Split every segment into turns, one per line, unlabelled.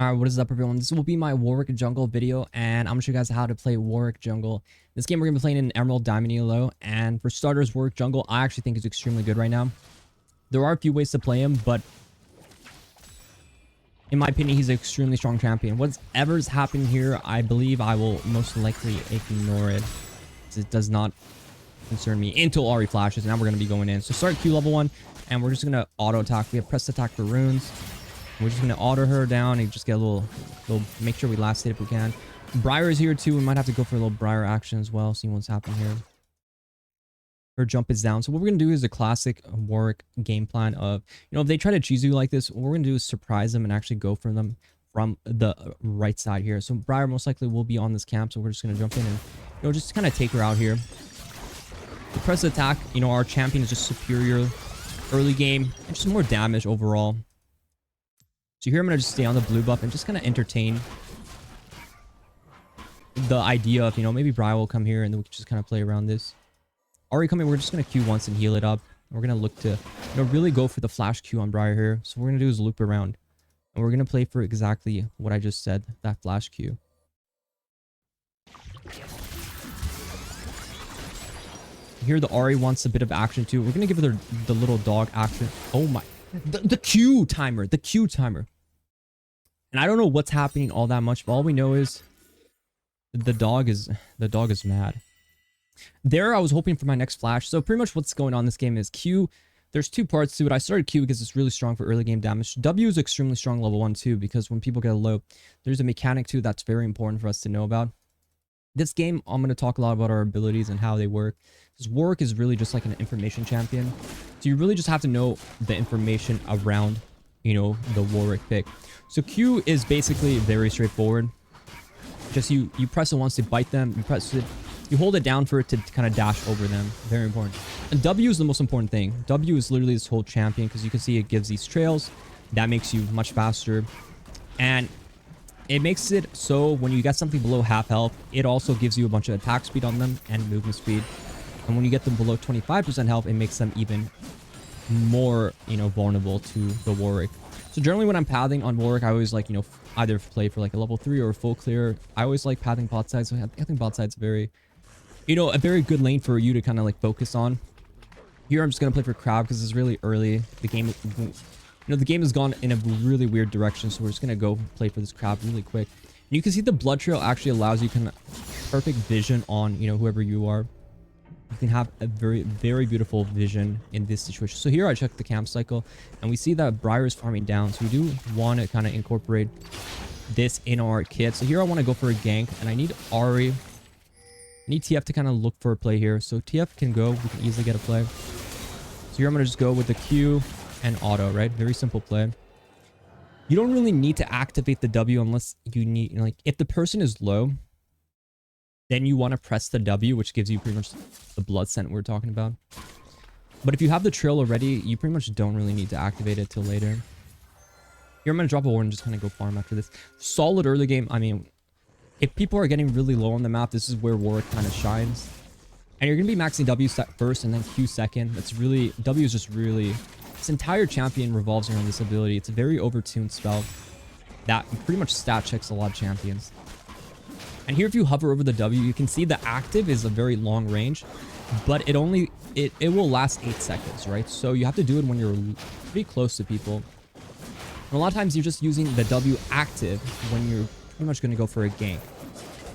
Alright, what is up everyone? This will be my Warwick jungle video, and I'm gonna show you guys how to play Warwick jungle. This game we're gonna be playing in Emerald, Diamond, Elo, and for starters, Warwick jungle I actually think is extremely good right now. There are a few ways to play him, but in my opinion, he's an extremely strong champion. Whatever's happening here, I believe I will most likely ignore it, because it does not concern me until Ahri flashes. Now we're gonna be going in. So start Q level 1, and we're just gonna auto attack. We have press attack for runes. We're just going to auto her down and just get a little, make sure we last hit if we can. Briar is here too. We might have to go for a little Briar action as well. See what's happening here. Her jump is down. So what we're going to do is a classic Warwick game plan of, if they try to cheese you like this, what we're going to do is surprise them and actually go for them from the right side here. So Briar most likely will be on this camp. So we're just going to jump in and, just kind of take her out here. The press attack, our champion is just superior early game and just more damage overall. So here I'm going to just stay on the blue buff and just kind of entertain the idea of, maybe Briar will come here and then we can just kind of play around this. Ahri coming, we're just going to Q once and heal it up. We're going to look to, really go for the flash Q on Briar here. So what we're going to do is loop around. And we're going to play for exactly what I just said, that flash Q. Here the Ahri wants a bit of action too. We're going to give her the little dog action. Oh my. The Q timer. The Q timer. And I don't know what's happening all that much, but all we know is the dog is mad. There I was hoping for my next flash. So pretty much what's going on in this game is Q. There's two parts to it. I started Q because it's really strong for early game damage. W is extremely strong level 1 too, because when people get low, there's a mechanic too that's very important for us to know about. This game, I'm going to talk a lot about our abilities and how they work. Because Warwick is really just like an information champion. So you really just have to know the information around, the Warwick pick. So Q is basically very straightforward. Just you press it once to bite them. You press it, you hold it down for it to kind of dash over them. Very important. And W is the most important thing. W is literally this whole champion because you can see it gives these trails. That makes you much faster. And it makes it so when you get something below half health, it also gives you a bunch of attack speed on them and movement speed. And when you get them below 25% health, it makes them even more, vulnerable to the Warwick. So generally when I'm pathing on Warwick, I always like, either play for like a level 3 or a full clear. I always like pathing bot side. So I think bot side's very, a very good lane for you to kind of like focus on. Here I'm just going to play for crab because it's really early. The game, the game has gone in a really weird direction. So we're just going to go play for this crab really quick. And you can see the blood trail actually allows you kind of perfect vision on, whoever you are. You can have a very, very beautiful vision in this situation. So here I check the camp cycle and we see that Briar is farming down. So we do want to kind of incorporate this in our kit. So here I want to go for a gank and I need Ahri. I need TF to kind of look for a play here. So TF can go. We can easily get a play. So here I'm going to just go with the Q and auto, right? Very simple play. You don't really need to activate the W unless you need, if the person is low, then you want to press the W, which gives you pretty much the blood scent we're talking about. But if you have the trail already, you pretty much don't really need to activate it till later. Here I'm going to drop a ward and just kind of go farm after this. Solid early game. I mean, if people are getting really low on the map, this is where Warwick kind of shines. And you're going to be maxing W first and then Q second. That's really, W is just really, this entire champion revolves around this ability. It's a very overtuned spell that pretty much stat checks a lot of champions. And here if you hover over the W, you can see the active is a very long range, but it will last 8 seconds, right? So you have to do it when you're pretty close to people. And a lot of times you're just using the W active when you're pretty much going to go for a gank.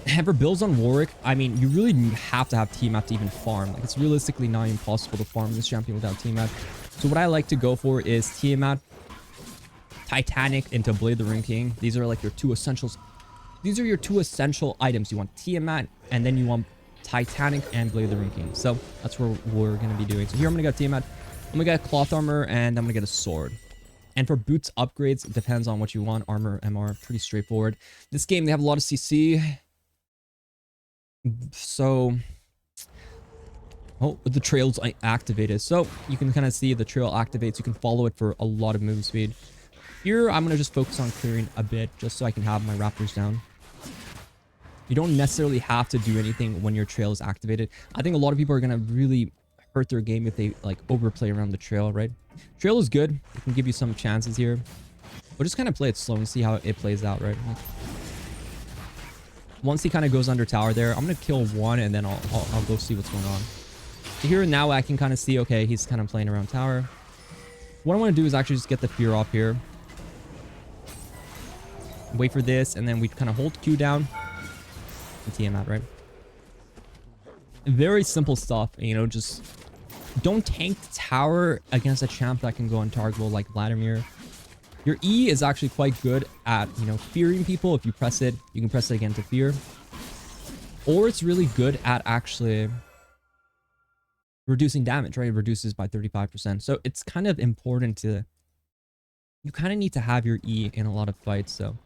And for builds on Warwick, I mean, you really have to have Tiamat to even farm. Like, it's realistically not even possible to farm this champion without Tiamat. So what I like to go for is Tiamat, Titanic into Blade the Ring King. These are like your two essentials. These are your two essential items. You want Tiamat, and then you want Titanic and Blade the Ring King. So that's what we're going to be doing. So here I'm going to get Tiamat. I'm going to get cloth armor, and I'm going to get a sword. And for boots upgrades, it depends on what you want. Armor, MR, pretty straightforward. This game, they have a lot of CC. So, oh, the trail's activated. So you can kind of see the trail activates. You can follow it for a lot of move speed. Here, I'm going to just focus on clearing a bit just so I can have my raptors down. You don't necessarily have to do anything when your trail is activated. I think a lot of people are going to really hurt their game if they like overplay around the trail, right? Trail is good. It can give you some chances here. We'll just kind of play it slow and see how it plays out, right? Like, once he kind of goes under tower there, I'm going to kill one and then I'll go see what's going on. So here now I can kind of see, okay, he's kind of playing around tower. What I want to do is actually just get the fear off here. Wait for this, and then we kind of hold Q down and TM out, right? Very simple stuff, you know, just don't tank the tower against a champ that can go untargetable like Vladimir. Your E is actually quite good at, you know, fearing people. If you press it, you can press it again to fear. Or it's really good at actually reducing damage, right? It reduces by 35%. So it's kind of important to, you kind of need to have your E in a lot of fights. So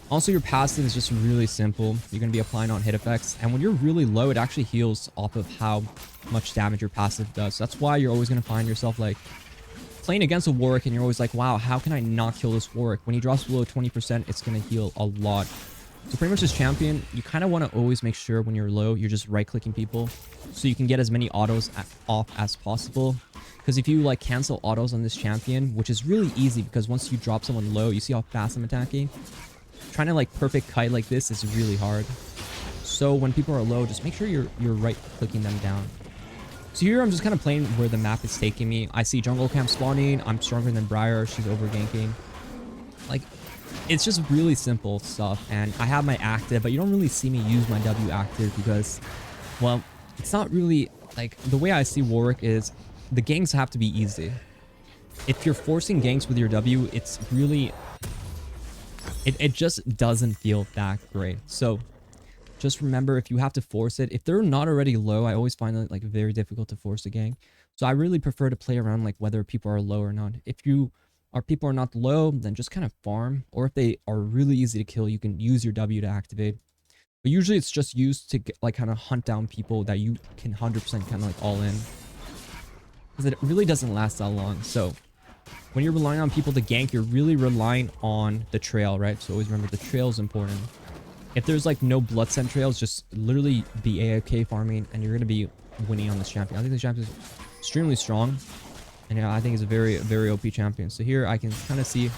also your passive is just really simple. You're going to be applying on hit effects. And when you're really low, it actually heals off of how much damage your passive does. So that's why you're always going to find yourself like playing against a Warwick and you're always like, wow, how can I not kill this Warwick? When he drops below 20%, it's going to heal a lot. So pretty much this champion, you kind of want to always make sure when you're low, you're just right-clicking people so you can get as many autos off as possible. Because if you like cancel autos on this champion, which is really easy because once you drop someone low, you see how fast I'm attacking. Trying to like perfect kite like this is really hard. So when people are low, just make sure you're right-clicking them down. So here I'm just kind of playing where the map is taking me. I see jungle camp spawning. I'm stronger than Briar. She's over ganking. Like, it's just really simple stuff. And I have my active, but you don't really see me use my W active because, well, it's not really like the way I see Warwick is the ganks have to be easy. If you're forcing ganks with your W, it's really, it just doesn't feel that great. So just remember, if you have to force it, if they're not already low, I always find it like very difficult to force a gank. So I really prefer to play around like whether people are low or not. If people are not low, then just kind of farm. Or if they are really easy to kill, you can use your W to activate. But usually it's just used to get, like kind of hunt down people that you can 100% kind of like all in. Because it really doesn't last that long. So when you're relying on people to gank, you're really relying on the trail, right? So always remember the trail is important. If there's like no blood scent trails, just literally be AFK farming and you're going to be winning on this champion. I think this champion is extremely strong. And yeah, I think it's a very, very OP champion. So here I can kind of see.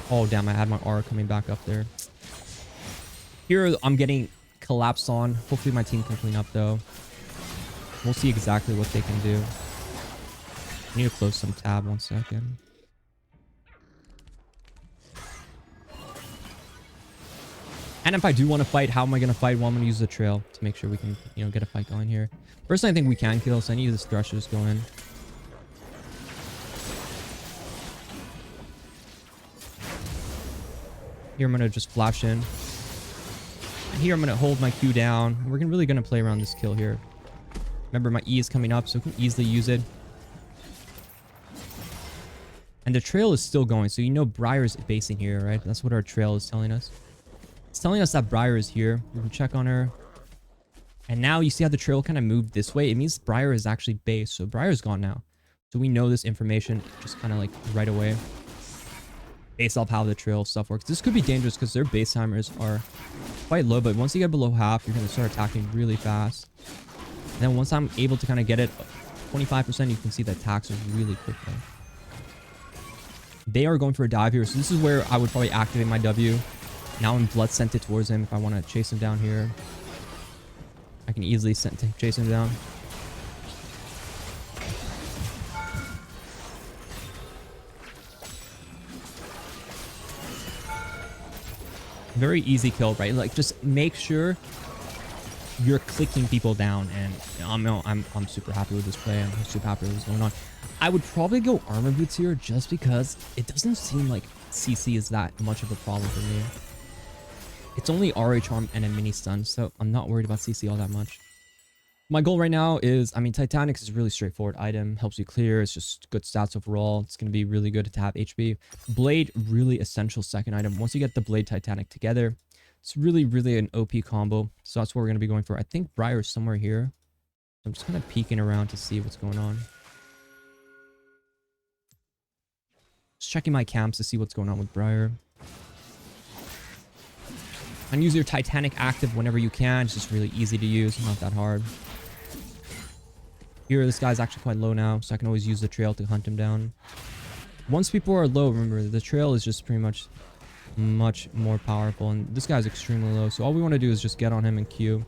Oh, damn. I had my aura coming back up there. Here I'm getting collapsed on. Hopefully my team can clean up though. We'll see exactly what they can do. I need to close some tab 1 second. And if I do want to fight, how am I going to fight? Well, I'm going to use the trail to make sure we can, you know, get a fight going here. Personally, I think we can kill, so I need this Thresh to just go in. Here, I'm going to just flash in. And here, I'm going to hold my Q down. We're really going to play around this kill here. Remember, my E is coming up, so we can easily use it. And the trail is still going, so you know Briar's basing here, right? That's what our trail is telling us. It's telling us that Briar is here. We can check on her. And now you see how the trail kind of moved this way. It means Briar is actually base. So Briar's gone now. So we know this information just kind of like right away. Based off how the trail stuff works. This could be dangerous because their base timers are quite low. But once you get below half, you're going to start attacking really fast. And then once I'm able to kind of get it 25%, you can see the attacks are really quick though. They are going for a dive here. So this is where I would probably activate my W. Now I'm blood sent it towards him if I want to chase him down here. I can easily chase him down. Very easy kill, right? Like just make sure you're clicking people down, and I'm super happy with this play. I'm super happy with what's going on. I would probably go armor boots here just because it doesn't seem like CC is that much of a problem for me. It's only RH charm and a mini stun, so I'm not worried about CC all that much. My goal right now is, I mean, Titanic is a really straightforward item. Helps you clear. It's just good stats overall. It's going to be really good to have HP. Blade, really essential second item. Once you get the Blade Titanic together, it's really, really an OP combo. So that's what we're going to be going for. I think Briar is somewhere here. I'm just kind of peeking around to see what's going on. Just checking my camps to see what's going on with Briar. And use your Titanic active whenever you can. It's just really easy to use, not that hard. Here, this guy's actually quite low now, so I can always use the trail to hunt him down. Once people are low, remember, the trail is just pretty much much more powerful, and this guy's extremely low, so all we want to do is just get on him and Q.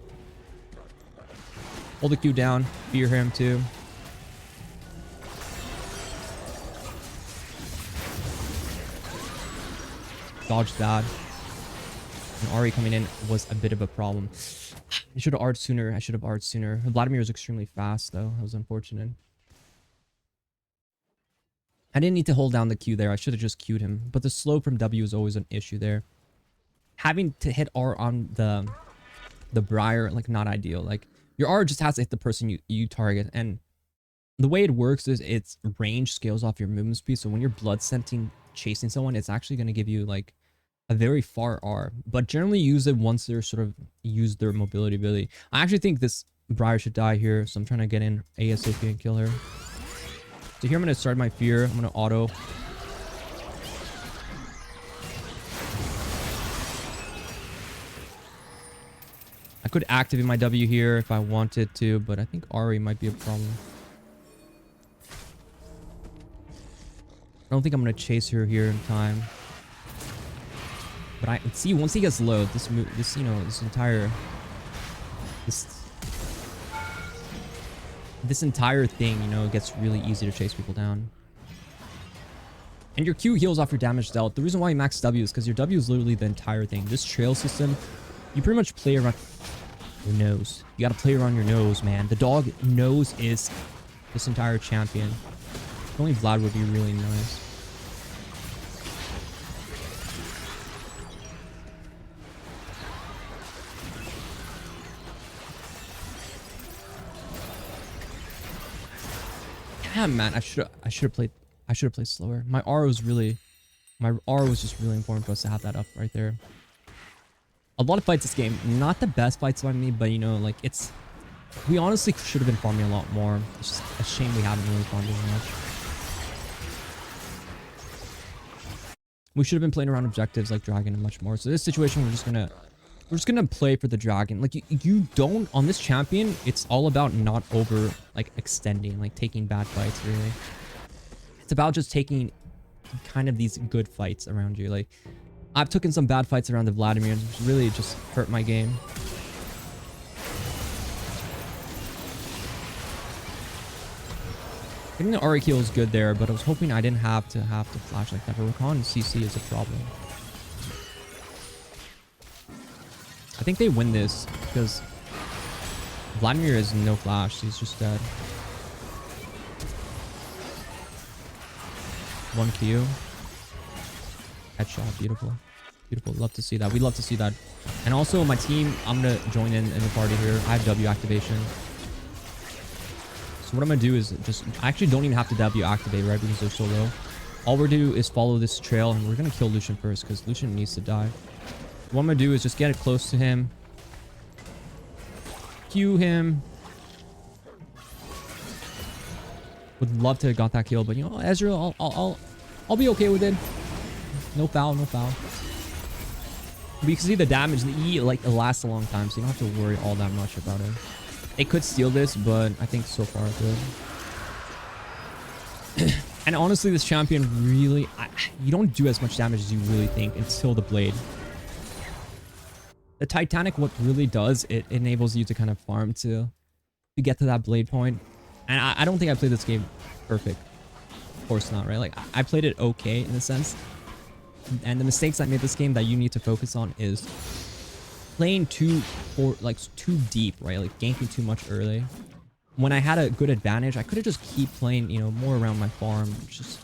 Hold the Q down, fear him too. Dodge that. And Ari coming in was a bit of a problem. I should have R'd sooner. I should have R'd sooner. Vladimir was extremely fast though. That was unfortunate. I didn't need to hold down the Q there. I should have just Q'd him. But the slow from W is always an issue there. Having to hit R on the Briar, like, not ideal. Like, your R just has to hit the person you target. And the way it works is its range scales off your movement speed. So when you're blood scenting chasing someone, it's actually going to give you like a very far R. But generally use it once they're sort of use their mobility ability. I actually think this Briar should die here. So I'm trying to get in ASAP and kill her. So here I'm going to start my fear. I'm going to auto. I could activate my W here if I wanted to, but I think Ari might be a problem. I don't think I'm going to chase her here in time. But I see once he gets low, this you know, this entire thing, you know, gets really easy to chase people down. And your Q heals off your damage dealt. The reason why you max W is because your W is literally the entire thing. This trail system, you pretty much play around your nose. You got to play around your nose, man. The dog nose is this entire champion. Only Vlad would be really nice. Yeah, man, I should have played slower. My R was just really important for us to have that up right there. A lot of fights this game, not the best fights by me, but you know, like we honestly should have been farming a lot more. It's just a shame we haven't really farmed as much. We should have been playing around objectives like dragon and much more. So this situation, we're just gonna play for the dragon. Like you don't on this champion. It's all about not over like extending, like taking bad fights. Really, it's about just taking kind of these good fights around you. Like I've taken some bad fights around the Vladimir, which really just hurt my game. I think the Ari kill is good there, but I was hoping I didn't have to flash like that. But Rakan CC is a problem. I think they win this because Vladimir is no flash. He's just dead. One Q. Headshot. Beautiful. Beautiful. Love to see that. We love to see that. And also my team, I'm going to join in the party here. I have W activation. So what I'm going to do is I actually don't even have to W activate, right? Because they're so low. All we're going to do is follow this trail and we're going to kill Lucian first because Lucian needs to die. What I'm going to do is just get it close to him. Q him. Would love to have got that kill, but you know, Ezra, I'll be okay with it. No foul, no foul. But you can see the damage, the E, like, it lasts a long time, so you don't have to worry all that much about it. They could steal this, but I think so far good. And honestly, this champion really, you don't do as much damage as you really think until the blade. The Titanic, what really does, it enables you to kind of farm to get to that blade point. And I don't think I played this game perfect. Of course not, right? Like, I played it okay in a sense. And the mistakes I made this game that you need to focus on is playing too deep, right? Like ganking too much early. When I had a good advantage, I could have just keep playing, you know, more around my farm. Just,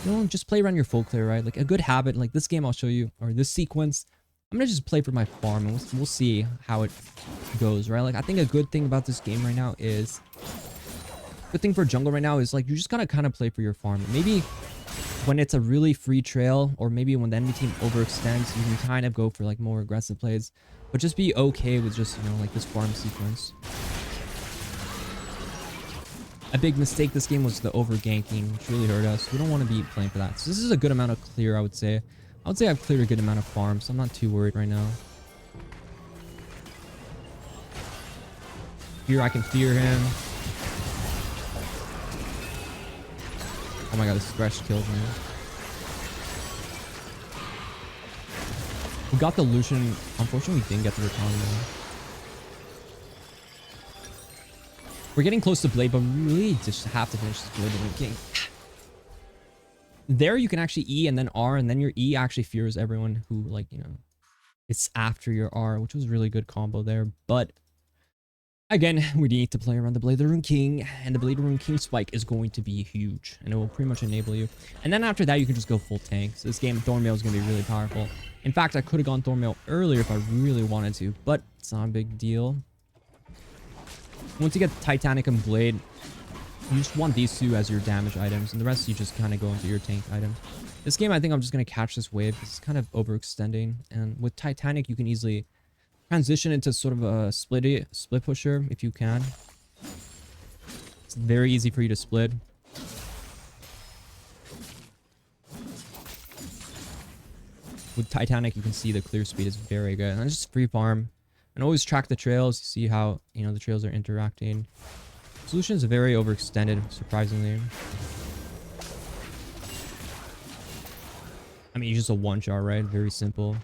you know, just play around your full clear, right? Like a good habit, like this game I'll show you, or this sequence, I'm gonna just play for my farm and we'll see how it goes, right? Like I think a good thing about this game right now is, good thing for jungle right now is like you just gotta kind of play for your farm. Maybe when it's a really free trail, or maybe when the enemy team overextends, you can kind of go for like more aggressive plays, but just be okay with just, you know, like this farm sequence. A big mistake this game was the over ganking, which really hurt us. We don't want to be playing for that. So this is a good amount of clear, I would say. I've cleared a good amount of farm, so I'm not too worried right now. Here I can fear him. Oh my god, this Thresh killed me. We got the Lucian. Unfortunately, we didn't get the Rakan though. We're getting close to Blade, but we really just have to finish this Blade of the King. There you can actually E and then R, and then your E actually fears everyone who, like, you know, it's after your R, which was a really good combo there. But again, we need to play around the Blade of the Rune King, and the Blade of the Rune King spike is going to be huge, and it will pretty much enable you. And then after that, you can just go full tank. So this game, Thornmail is going to be really powerful. In fact, I could have gone Thornmail earlier if I really wanted to, but it's not a big deal. Once you get Titanic and Blade, you just want these two as your damage items, and the rest you just kind of go into your tank items. This game, I think I'm just going to catch this wave because it's kind of overextending, and with Titanic, you can easily transition into sort of a split pusher if you can. It's very easy for you to split. With Titanic, you can see the clear speed is very good, and just free farm. And always track the trails, see how, you know, the trails are interacting. Solution is very overextended, surprisingly. I mean, it's just a one-shot, right? Very simple.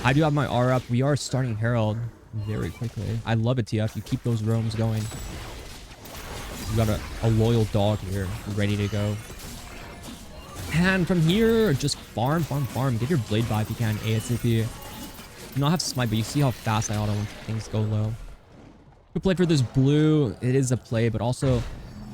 I do have my R up. We are starting Herald very quickly. I love it, TF. You keep those roams going. We got a loyal dog here, ready to go. And from here, just farm. Get your blade by if you can, ASAP. You not have smite, but you see how fast I auto when things go low. Good play for this blue. It is a play, but also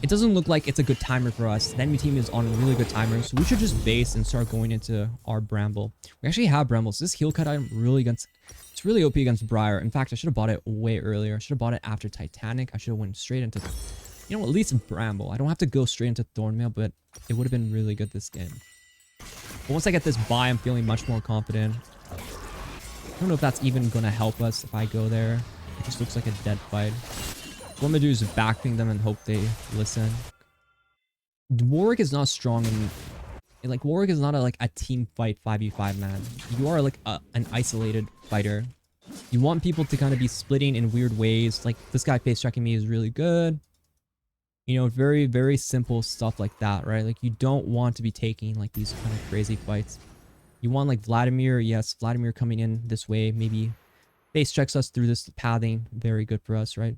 it doesn't look like it's a good timer for us. The enemy team is on a really good timer, so we should just base and start going into our Bramble. We actually have Bramble, so this heal cut item it's really OP against Briar. In fact, I should have bought it way earlier. I should have bought it after Titanic. I should have went straight into, you know, at least Bramble. I don't have to go straight into Thornmail, but it would have been really good this game. But once I get this buy, I'm feeling much more confident. I don't know if that's even going to help us if I go there. It just looks like a dead fight. What I'm going to do is backping them and hope they listen. Warwick is not strong and like Warwick is not like a team fight 5v5 man. You are like an isolated fighter. You want people to kind of be splitting in weird ways. Like this guy face checking me is really good. You know, very, very simple stuff like that, right? Like you don't want to be taking like these kind of crazy fights. You want like Vladimir, yes, Vladimir coming in this way, maybe face checks us through this pathing. Very good for us, right?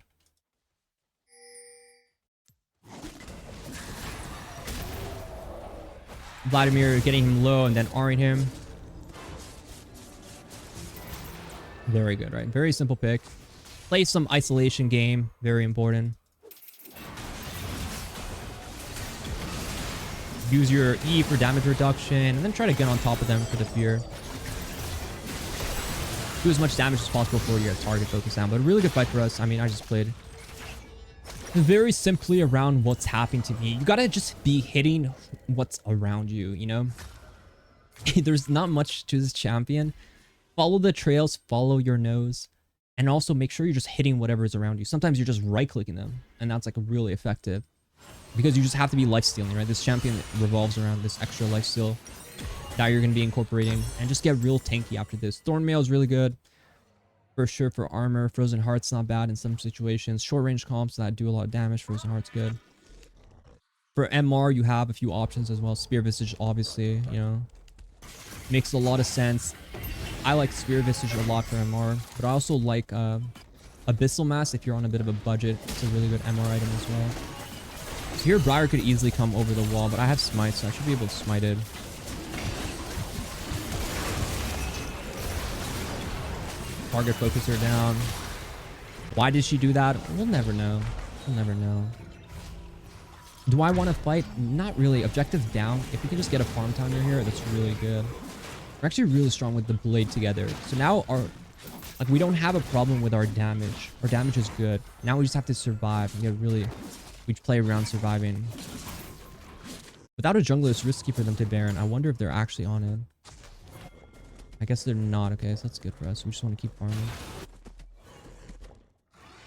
Vladimir getting him low and then R'ing him. Very good, right? Very simple pick. Play some isolation game. Very important. Use your E for damage reduction and then try to get on top of them for the fear. Do as much damage as possible for your target focus down. But a really good fight for us. I mean, I just played very simply around what's happening to me. You gotta just be hitting what's around you, you know? There's not much to this champion. Follow the trails, follow your nose, and also make sure you're just hitting whatever is around you. Sometimes you're just right-clicking them, and that's like really effective. Because you just have to be life-stealing, right? This champion revolves around this extra life-steal that you're going to be incorporating. And just get real tanky after this. Thornmail is really good. For sure for armor. Frozen Heart's not bad in some situations. Short-range comps that do a lot of damage. Frozen Heart's good. For MR, you have a few options as well. Spear Visage, obviously, you know. Makes a lot of sense. I like Spear Visage a lot for MR. But I also like Abyssal Mass if you're on a bit of a budget. It's a really good MR item as well. So here, Briar could easily come over the wall, but I have Smite, so I should be able to smite it. Target focuser down. Why did she do that? We'll never know. We'll never know. Do I want to fight? Not really. Objectives down. If we can just get a farm timer here, that's really good. We're actually really strong with the blade together. So now like we don't have a problem with our damage. Our damage is good. Now we just have to survive and get really... We play around surviving. Without a jungler, it's risky for them to Baron. I wonder if they're actually on it. I guess they're not. Okay, so that's good for us. We just want to keep farming.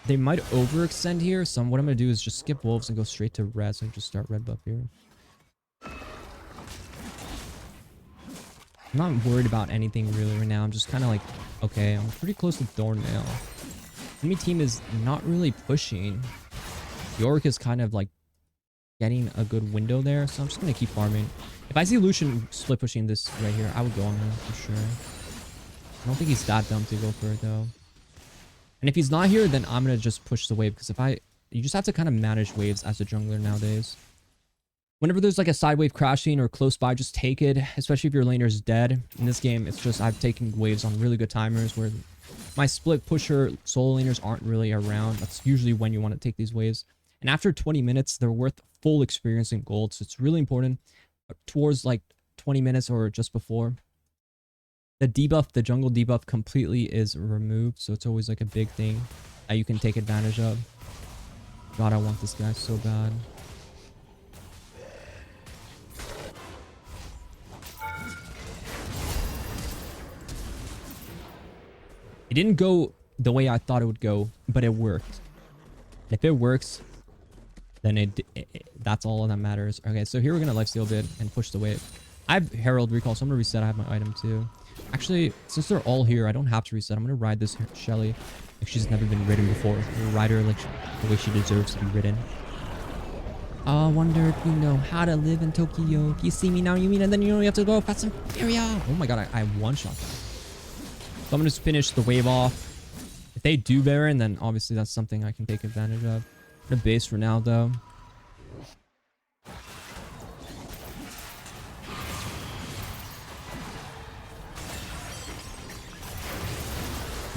They might overextend here. So what I'm going to do is just skip wolves and go straight to red. So I can just start red buff here. I'm not worried about anything really right now. I'm just kind of like, okay, I'm pretty close to Thornmail. Enemy team is not really pushing. Warwick is kind of like getting a good window there, so I'm just gonna keep farming. If I see Lucian split pushing this right here, I would go on him for sure. I don't think he's that dumb to go for it though. And if he's not here, then I'm gonna just push the wave, because you just have to kind of manage waves as a jungler nowadays. Whenever there's like a side wave crashing or close by, just take it, especially if your laner is dead. In this game, it's just I've taken waves on really good timers where my split pusher solo laners aren't really around. That's usually when you want to take these waves. And after 20 minutes, they're worth full experience in gold. So it's really important towards like 20 minutes or just before. The debuff, the jungle debuff completely is removed. So it's always like a big thing that you can take advantage of. God, I want this guy so bad. It didn't go the way I thought it would go, but it worked. If it works, then that's all that matters. Okay, so here we're gonna lifesteal a bit and push the wave. I have Herald Recall, so I'm gonna reset. I have my item too. Actually, since they're all here, I don't have to reset. I'm gonna ride this Shelly like she's never been ridden before. We'll ride her like the way she deserves to be ridden. I wonder if you know how to live in Tokyo. You see me now, you mean, and then you know you have to go past some area. Oh my god, I one-shot that. So I'm gonna just finish the wave off. If they do Baron, then obviously that's something I can take advantage of. I'm gonna base for now though.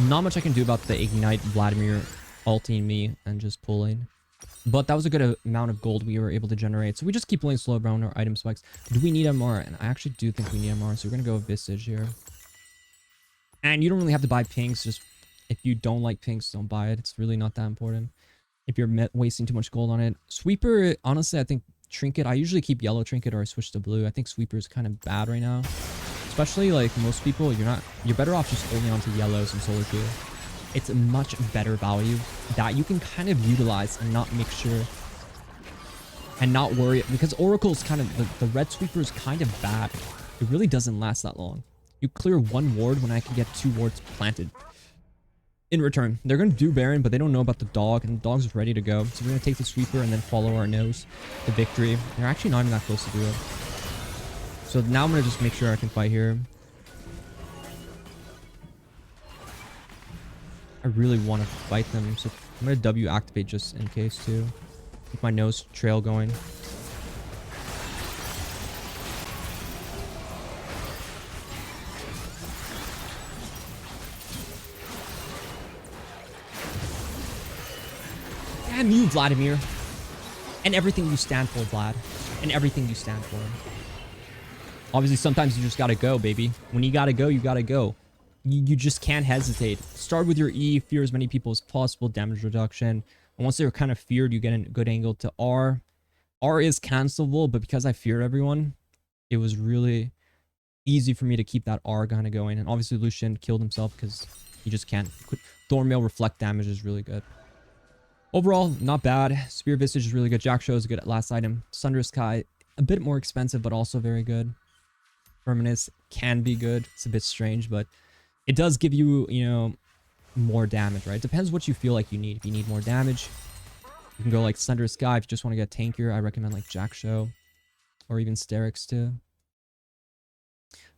Not much I can do about the Ignite Vladimir ulting me and just pulling. But that was a good amount of gold we were able to generate. So we just keep playing slow around our item spikes. Do we need MR? And I actually do think we need MR. So we're gonna go with Visage here. And you don't really have to buy pinks. Just if you don't like pinks, don't buy it. It's really not that important. If you're wasting too much gold on it. Sweeper, honestly, I think Trinket. I usually keep yellow Trinket or I switch to blue. I think Sweeper is kind of bad right now. Especially like most people, you're better off just holding on to yellows and Soloq. It's a much better value that you can kind of utilize and not make sure and not worry, because Oracle's kind of the red Sweeper is kind of bad. It really doesn't last that long. You clear one ward when I can get 2 wards planted. In return, they're going to do Baron, but they don't know about the dog, and the dog's ready to go. So we're going to take the Sweeper and then follow our nose to victory. They're actually not even that close to do it. So now I'm going to just make sure I can fight here. I really want to fight them, so I'm going to W activate just in case too. Keep my nose trail going. Damn you, Vladimir. And everything you stand for, Vlad. And everything you stand for. Obviously, sometimes you just gotta go, baby. When you gotta go, you gotta go. You just can't hesitate. Start with your E, fear as many people as possible, damage reduction. And once they're kind of feared, you get a good angle to R. R is cancelable, but because I feared everyone, it was really easy for me to keep that R kind of going. And obviously, Lucian killed himself because he just can't. Thornmail reflect damage is really good. Overall, not bad. Spear Visage is really good. Jack Show is a good last item. Sunder's Kai, a bit more expensive, but also very good. Terminus can be good. It's a bit strange, but it does give you, you know, more damage, right? Depends what you feel like you need. If you need more damage, you can go like Sunder's Sky. If you just want to get tankier, I recommend like Jack Show or even Sterix too.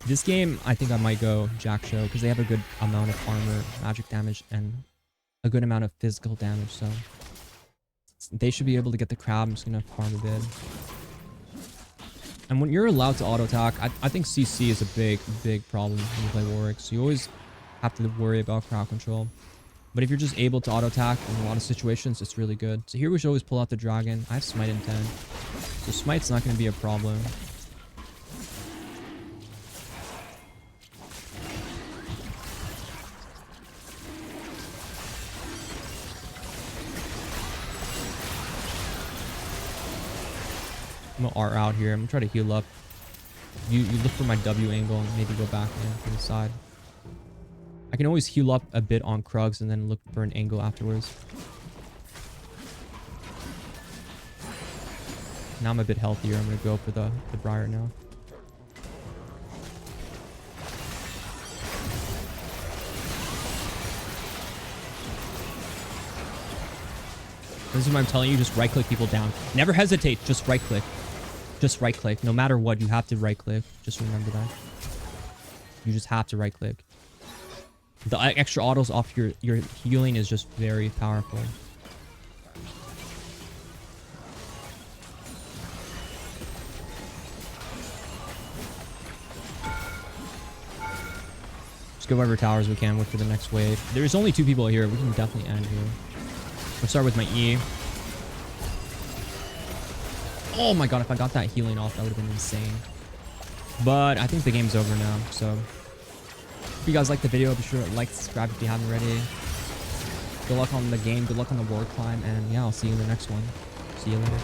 This game, I think I might go Jack Show because they have a good amount of armor, magic damage, and a good amount of physical damage, so they should be able to get the crab. I'm just gonna farm a bit. And when you're allowed to auto attack, I think CC is a big problem when you play Warwick, so you always have to worry about crowd control. But if you're just able to auto attack in a lot of situations, it's really good. So here we should always pull out the dragon. I have smite in 10, so smite's not going to be a problem. I'm gonna R out here. I'm gonna try to heal up. You look for my W angle and maybe go back in to the side. I can always heal up a bit on Krugs and then look for an angle afterwards. Now I'm a bit healthier. I'm gonna go for the Briar now. This is what I'm telling you. Just right click people down. Never hesitate. Just right click. Just right click. No matter what, you have to right click. Just remember that. You just have to right click. The extra autos off your healing is just very powerful. Just go whatever towers we can. Wait for the next wave. There's only 2 people here. We can definitely end here. We'll start with my E. Oh my god, if I got that healing off, that would have been insane. But I think the game's over now, so if you guys like the video, be sure to like, subscribe if you haven't already. Good luck on the game, good luck on the war climb, and yeah, I'll see you in the next one. See you later.